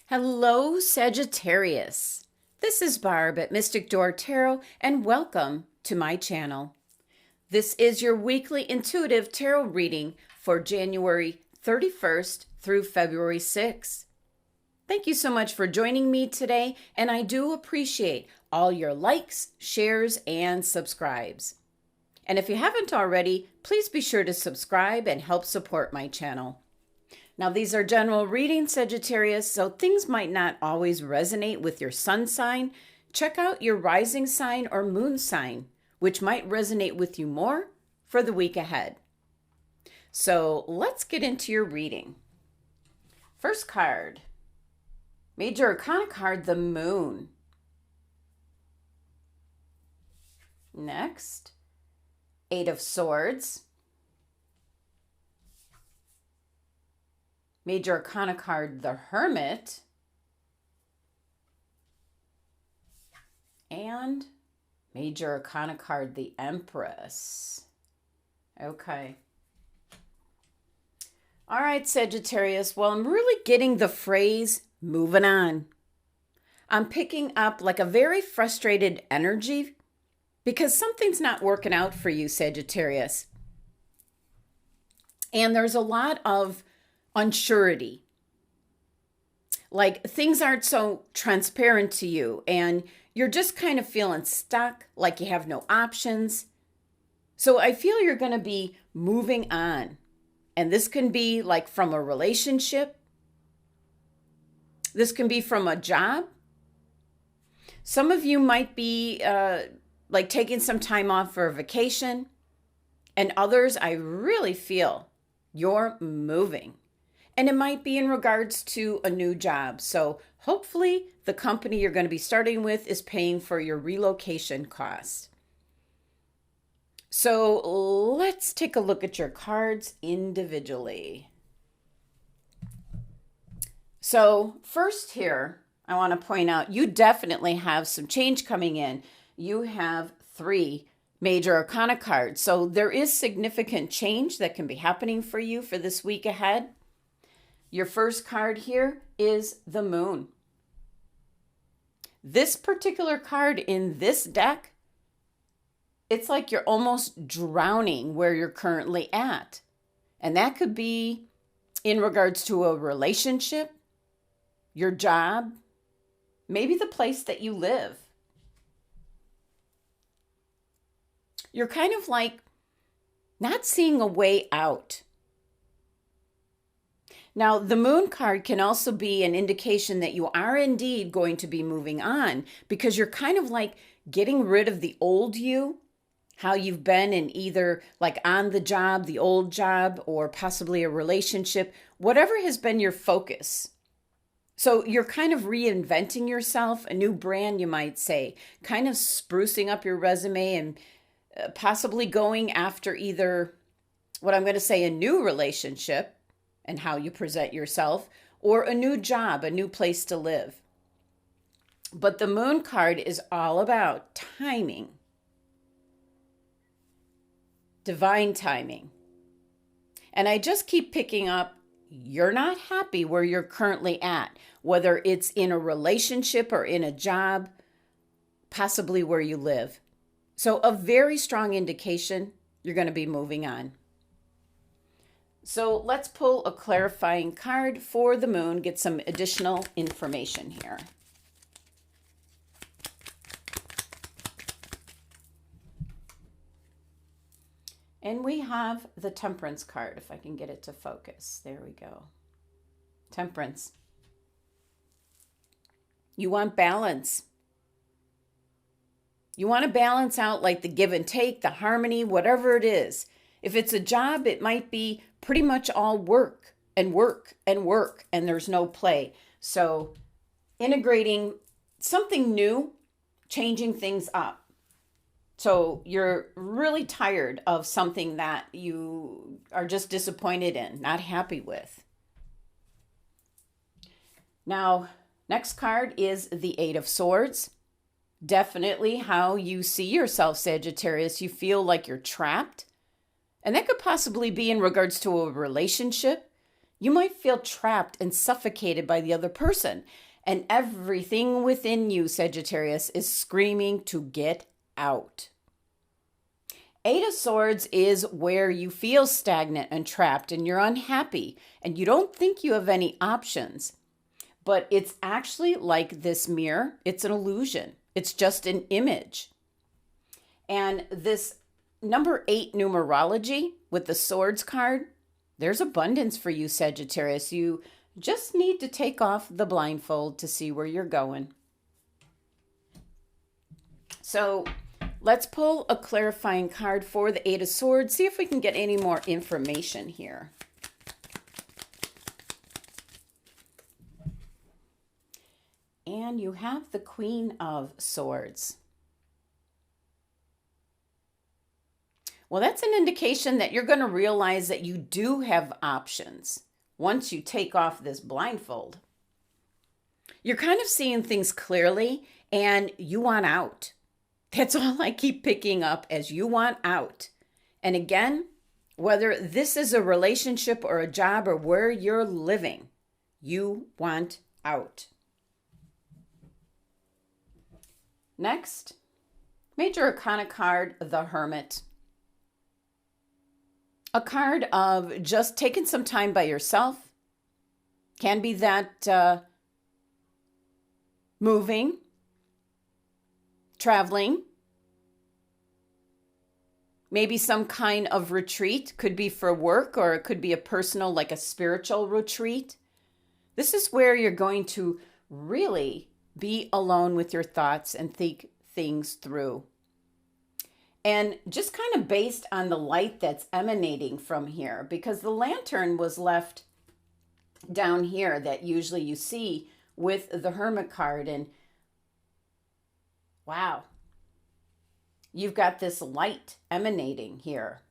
Hello, Sagittarius. This is Barb at Mystic Door Tarot, and welcome to my channel. This is your weekly intuitive tarot reading for January 31st through February 6th. Thank you so much for joining me today, and I do appreciate all your likes, shares, and subscribes. And if you haven't already, please be sure to subscribe and help support my channel. Now, these are general readings, Sagittarius, so things might not always resonate with your sun sign. Check out your rising sign or moon sign, which might resonate with you more for the week ahead. So let's get into your reading. First card, Major Arcana card, the Moon. Next, Eight of Swords. Major Arcana card, the Hermit. And Major Arcana card, the Empress. Okay. All right, Sagittarius. Well, I'm really getting the phrase, moving on. I'm picking up like a very frustrated energy because something's not working out for you, Sagittarius. And there's a lot of unsurety. Like things aren't so transparent to you and you're just kind of feeling stuck, like you have no options. So I feel you're going to be moving on. And this can be like from a relationship. This can be from a job. Some of you might be like taking some time off for a vacation. And others, I really feel you're moving. And it might be in regards to a new job. So hopefully the company you're going to be starting with is paying for your relocation costs. So let's take a look at your cards individually. So first here, I want to point out you definitely have some change coming in. You have 3 Major Arcana cards. So there is significant change that can be happening for you for this week ahead. Your first card here is the Moon. This particular card in this deck, it's like you're almost drowning where you're currently at. And that could be in regards to a relationship, your job, maybe the place that you live. You're kind of like not seeing a way out. Now, the Moon card can also be an indication that you are indeed going to be moving on because you're kind of like getting rid of the old you, how you've been in either like on the job, the old job, or possibly a relationship, whatever has been your focus. So you're kind of reinventing yourself, a new brand, you might say, kind of sprucing up your resume and possibly going after either what I'm going to say a new relationship and how you present yourself, or a new job, a new place to live. But the Moon card is all about timing. Divine timing. And I just keep picking up, you're not happy where you're currently at, whether it's in a relationship or in a job, possibly where you live. So a very strong indication you're going to be moving on. So let's pull a clarifying card for the Moon, get some additional information here. And we have the Temperance card, if I can get it to focus. There we go. Temperance. You want balance. You want to balance out like the give and take, the harmony, whatever it is. If it's a job, it might be pretty much all work and work and work, and there's no play. So integrating something new, changing things up. So you're really tired of something that you are just disappointed in, not happy with. Now, next card is the Eight of Swords. Definitely how you see yourself, Sagittarius. You feel like you're trapped. And that could possibly be in regards to a relationship. You might feel trapped and suffocated by the other person, and everything within you, Sagittarius, is screaming to get out. Eight of Swords is where you feel stagnant and trapped and you're unhappy and you don't think you have any options. But it's actually like this mirror. It's an illusion. It's just an image. And this number 8 numerology with the Swords card, there's abundance for you, Sagittarius. You just need to take off the blindfold to see where you're going. So let's pull a clarifying card for the Eight of Swords. See if we can get any more information here. And you have the Queen of Swords. Well, that's an indication that you're going to realize that you do have options once you take off this blindfold. You're kind of seeing things clearly and you want out. That's all I keep picking up as you want out. And again, whether this is a relationship or a job or where you're living, you want out. Next, Major Arcana card, the Hermit. A card of just taking some time by yourself. Can be that moving, traveling, maybe some kind of retreat. Could be for work or it could be a personal, like a spiritual retreat. This is where you're going to really be alone with your thoughts and think things through. And just kind of based on the light that's emanating from here, because the lantern was left down here that usually you see with the Hermit card. And wow, you've got this light emanating here.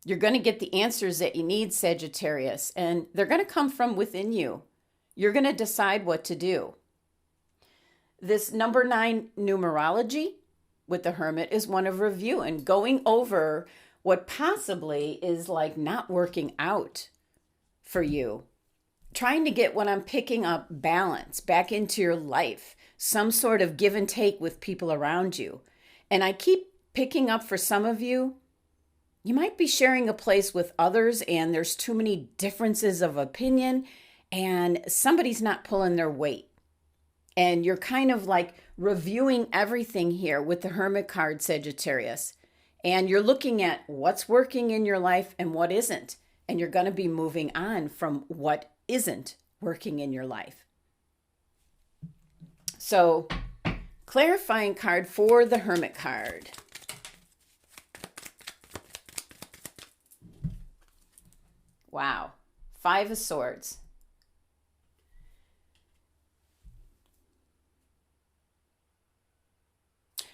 You're going to get the answers that you need, Sagittarius, and they're going to come from within you. You're going to decide what to do. This number 9 numerology with the Hermit is one of review and going over what possibly is like not working out for you. Trying to get what I'm picking up, balance back into your life, some sort of give and take with people around you. And I keep picking up for some of you, you might be sharing a place with others and there's too many differences of opinion and somebody's not pulling their weight. And you're kind of like reviewing everything here with the Hermit card, Sagittarius. And you're looking at what's working in your life and what isn't. And you're going to be moving on from what isn't working in your life. So, clarifying card for the Hermit card. Wow. 5 of Swords.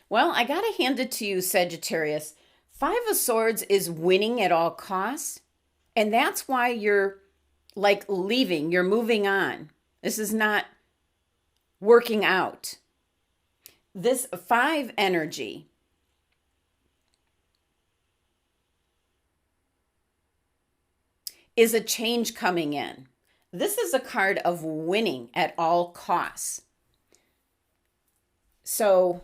Well, I got to hand it to you, Sagittarius. 5 of Swords is winning at all costs. And that's why you're like leaving. You're moving on. This is not working out. This 5 energy is a change coming in. This is a card of winning at all costs. So,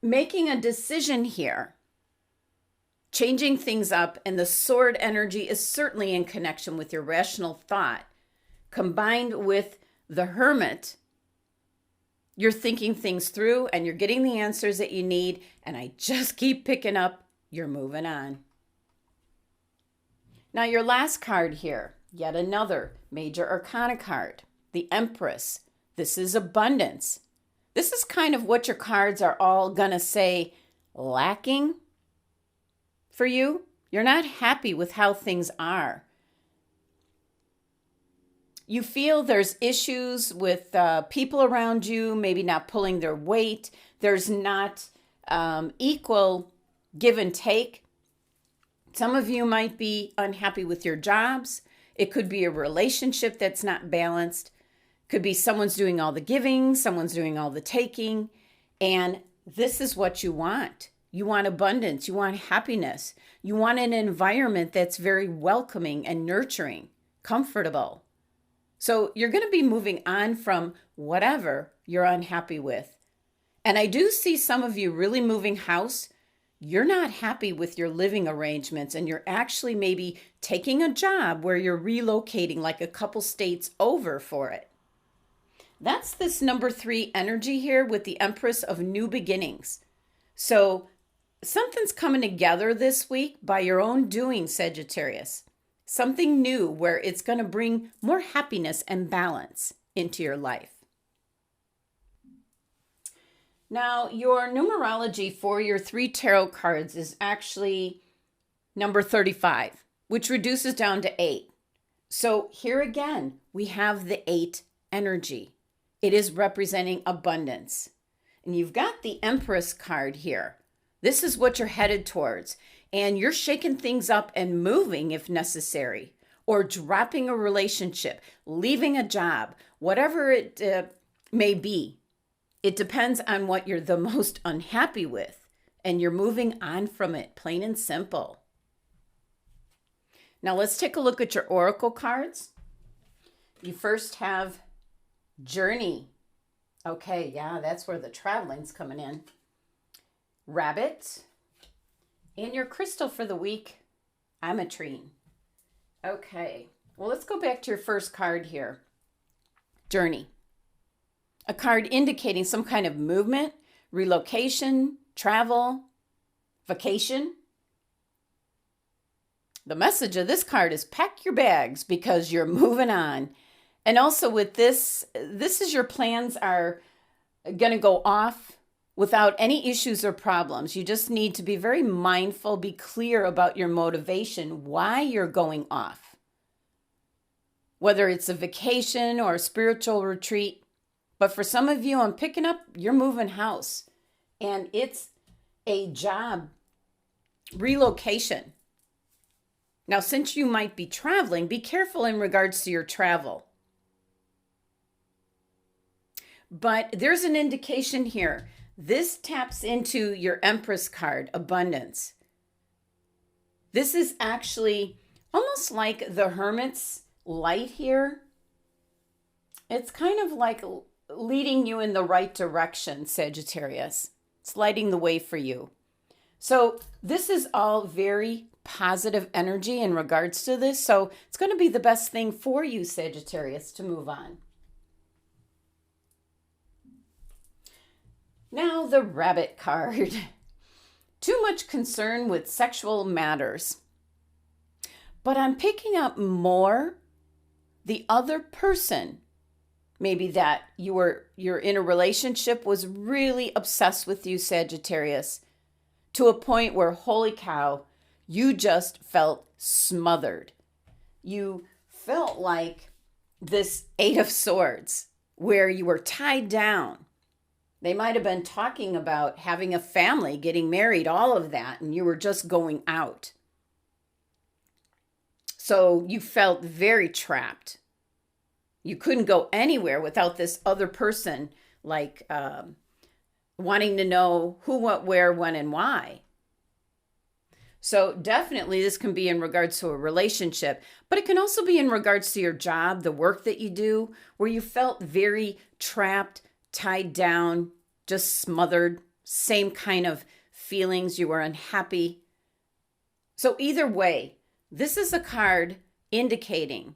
making a decision here, changing things up, and the sword energy is certainly in connection with your rational thought. Combined with the Hermit, you're thinking things through and you're getting the answers that you need. And I just keep picking up, you're moving on. Now your last card here, yet another Major Arcana card, the Empress. This is abundance. This is kind of what your cards are all going to say lacking for you. You're not happy with how things are. You feel there's issues with people around you, maybe not pulling their weight. There's not equal give and take. Some of you might be unhappy with your jobs. It could be a relationship that's not balanced. Could be someone's doing all the giving, someone's doing all the taking, and this is what you want. You want abundance. You want happiness. You want an environment that's very welcoming and nurturing, comfortable. So you're going to be moving on from whatever you're unhappy with. And I do see some of you really moving house. You're not happy with your living arrangements, and you're actually maybe taking a job where you're relocating like a couple states over for it. That's this number 3 energy here with the Empress of new beginnings. So something's coming together this week by your own doing, Sagittarius. Something new where it's going to bring more happiness and balance into your life. Now, your numerology for your 3 tarot cards is actually number 35, which reduces down to 8. So here again, we have the 8 energy. It is representing abundance. And you've got the Empress card here. This is what you're headed towards. And you're shaking things up and moving if necessary, or dropping a relationship, leaving a job, whatever it may be. It depends on what you're the most unhappy with, and you're moving on from it, plain and simple. Now let's take a look at your oracle cards. You first have Journey. Okay, yeah, that's where the traveling's coming in. Rabbit. And your crystal for the week, Ametrine. Okay, well, let's go back to your first card here. Journey. A card indicating some kind of movement, relocation, travel, vacation. The message of this card is pack your bags because you're moving on. And also with this is your plans are going to go off without any issues or problems. You just need to be very mindful, be clear about your motivation, why you're going off. Whether it's a vacation or a spiritual retreat. But for some of you, I'm picking up, you're moving house. And it's a job relocation. Now, since you might be traveling, be careful in regards to your travel. But there's an indication here. This taps into your Empress card, abundance. This is actually almost like the Hermit's light here. It's kind of like leading you in the right direction, Sagittarius. It's lighting the way for you. So this is all very positive energy in regards to this. So it's going to be the best thing for you, Sagittarius, to move on. Now the Rabbit card. Too much concern with sexual matters. But I'm picking up more the other person. Maybe that you're in a relationship was really obsessed with you, Sagittarius, to a point where, holy cow, you just felt smothered. You felt like this 8 of Swords, where you were tied down. They might have been talking about having a family, getting married, all of that, and you were just going out. So you felt very trapped. You couldn't go anywhere without this other person, like wanting to know who, what, where, when, and why. So definitely this can be in regards to a relationship, but it can also be in regards to your job, the work that you do, where you felt very trapped, tied down, just smothered, same kind of feelings, you were unhappy. So either way, this is a card indicating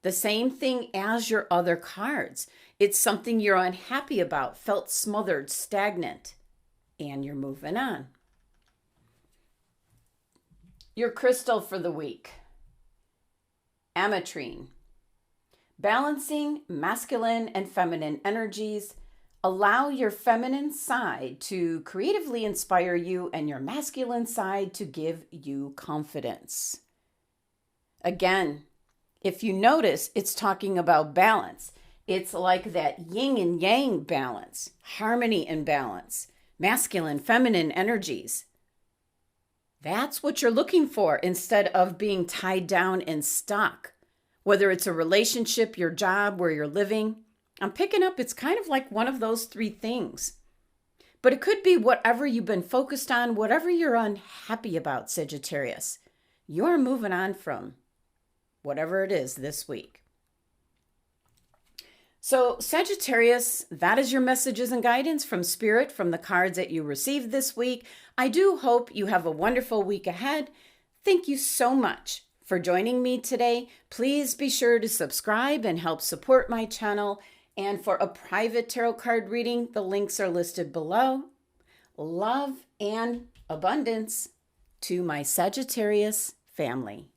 the same thing as your other cards. It's something you're unhappy about, felt smothered, stagnant, and you're moving on. Your crystal for the week, Ametrine. Balancing masculine and feminine energies. Allow your feminine side to creatively inspire you and your masculine side to give you confidence. Again, if you notice, it's talking about balance. It's like that yin and yang balance, harmony and balance, masculine, feminine energies. That's what you're looking for instead of being tied down and stuck. Whether it's a relationship, your job, where you're living, I'm picking up it's kind of like one of those 3 things. But it could be whatever you've been focused on, whatever you're unhappy about, Sagittarius. You're moving on from whatever it is this week. So, Sagittarius, that is your messages and guidance from Spirit from the cards that you received this week. I do hope you have a wonderful week ahead. Thank you so much for joining me today. Please be sure to subscribe and help support my channel. And for a private tarot card reading, the links are listed below. Love and abundance to my Sagittarius family.